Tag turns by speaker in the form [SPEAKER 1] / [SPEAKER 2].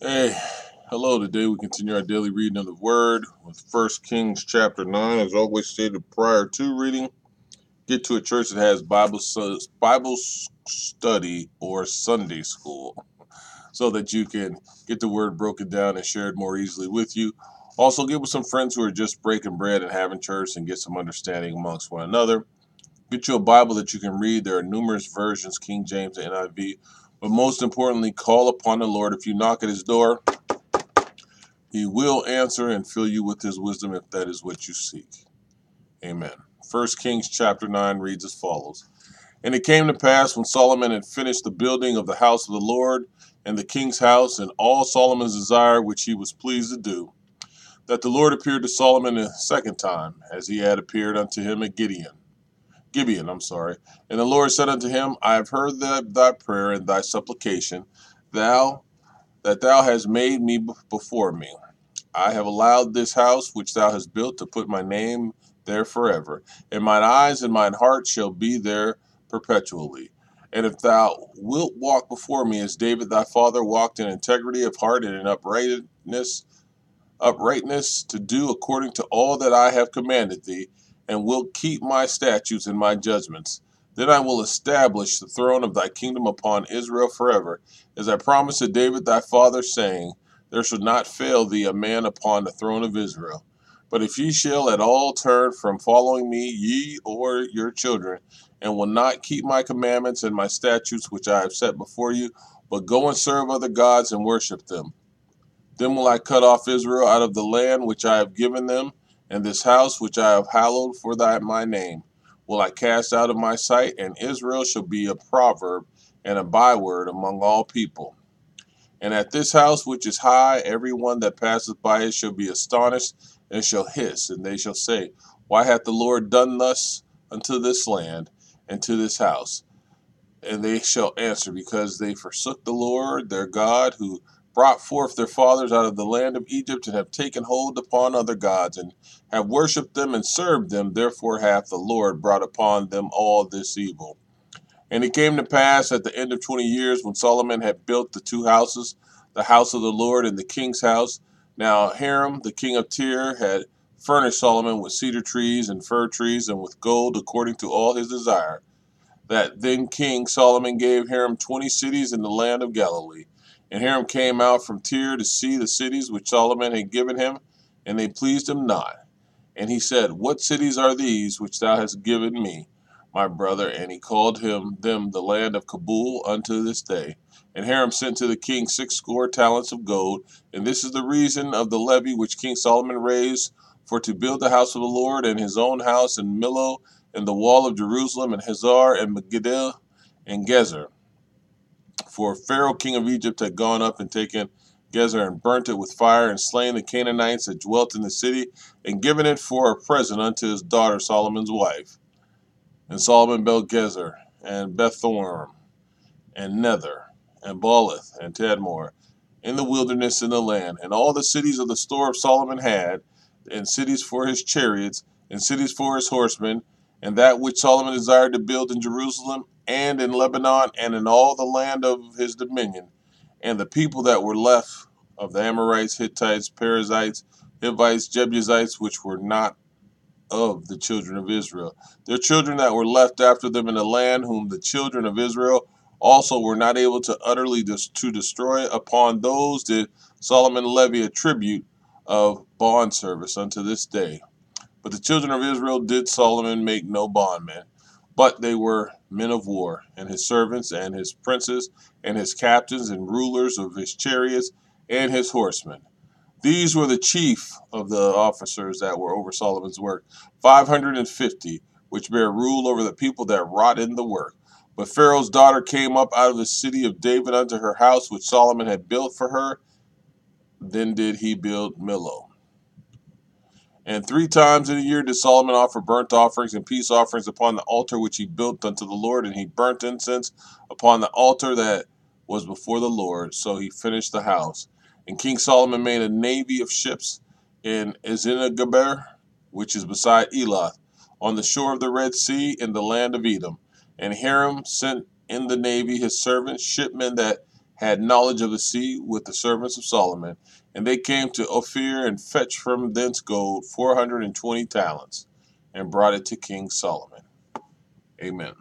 [SPEAKER 1] Hey, hello. Today we continue our daily reading of the Word with First Kings chapter 9. As always stated prior to reading, get to a church that has Bible study or Sunday school so that you can get the Word broken down and shared more easily with you. Also, get with some friends who are just breaking bread and having church and get some understanding amongst one another. Get you a Bible that you can read. There are numerous versions, King James and NIV. But most importantly, call upon the Lord. If you knock at his door, he will answer and fill you with his wisdom if that is what you seek. Amen. First Kings chapter 9 reads as follows. And it came to pass when Solomon had finished the building of the house of the Lord and the king's house and all Solomon's desire which he was pleased to do, that the Lord appeared to Solomon a second time, as he had appeared unto him at Gibeon. And the Lord said unto him, I have heard thy prayer and thy supplication, that thou hast made me before me. I have allowed this house which thou hast built to put my name there forever, and mine eyes and mine heart shall be there perpetually. And if thou wilt walk before me as David thy father walked in integrity of heart and in uprightness to do according to all that I have commanded thee, and wilt keep my statutes and my judgments, then I will establish the throne of thy kingdom upon Israel forever, as I promised to David thy father, saying, there shall not fail thee a man upon the throne of Israel. But if ye shall at all turn from following me, ye or your children, and will not keep my commandments and my statutes which I have set before you, but go and serve other gods and worship them, then will I cut off Israel out of the land which I have given them, and this house which I have hallowed for my name will I cast out of my sight, and Israel shall be a proverb and a byword among all people. And at this house which is high, every one that passeth by it shall be astonished, and shall hiss, and they shall say, why hath the Lord done thus unto this land and to this house? And they shall answer, because they forsook the Lord their God, who brought forth their fathers out of the land of Egypt, and have taken hold upon other gods, and have worshipped them and served them. Therefore hath the Lord brought upon them all this evil. And it came to pass at the end of 20 years, when Solomon had built the two houses, the house of the Lord and the king's house. Now Hiram, the king of Tyre, had furnished Solomon with cedar trees and fir trees, and with gold according to all his desire, that then King Solomon gave Hiram 20 cities in the land of Galilee. And Hiram came out from Tyre to see the cities which Solomon had given him, and they pleased him not. And he said, what cities are these which thou hast given me, my brother? And he called them the land of Kabul unto this day. And Hiram sent to the king 60 talents of gold. And this is the reason of the levy which King Solomon raised for to build the house of the Lord, and his own house in Millo, and the wall of Jerusalem, and Hazar, and Megiddo, and Gezer. For Pharaoh king of Egypt had gone up and taken Gezer, and burnt it with fire, and slain the Canaanites that dwelt in the city, and given it for a present unto his daughter Solomon's wife. And Solomon built Gezer, and Bethhoron, and Nether, and Baalath, and Tadmor, in the wilderness in the land, and all the cities of the store of Solomon had, and cities for his chariots, and cities for his horsemen, and that which Solomon desired to build in Jerusalem, and in Lebanon, and in all the land of his dominion. And the people that were left of the Amorites, Hittites, Perizzites, Hivites, Jebusites, which were not of the children of Israel. Their children that were left after them in the land, whom the children of Israel also were not able to utterly to destroy, upon those did Solomon levy a tribute of bond service unto this day. But the children of Israel did Solomon make no bondmen, but they were men of war, and his servants, and his princes, and his captains, and rulers of his chariots, and his horsemen. These were the chief of the officers that were over Solomon's work, 550, which bare rule over the people that wrought in the work. But Pharaoh's daughter came up out of the city of David unto her house, which Solomon had built for her. Then did he build Millo. And 3 times in a year did Solomon offer burnt offerings and peace offerings upon the altar which he built unto the Lord, and he burnt incense upon the altar that was before the Lord. So he finished the house. And King Solomon made a navy of ships in Ezinageber, which is beside Elath, on the shore of the Red Sea, in the land of Edom. And Hiram sent in the navy his servants, shipmen that had knowledge of the sea with the servants of Solomon, and they came to Ophir and fetched from thence gold 420 talents, and brought it to King Solomon. Amen.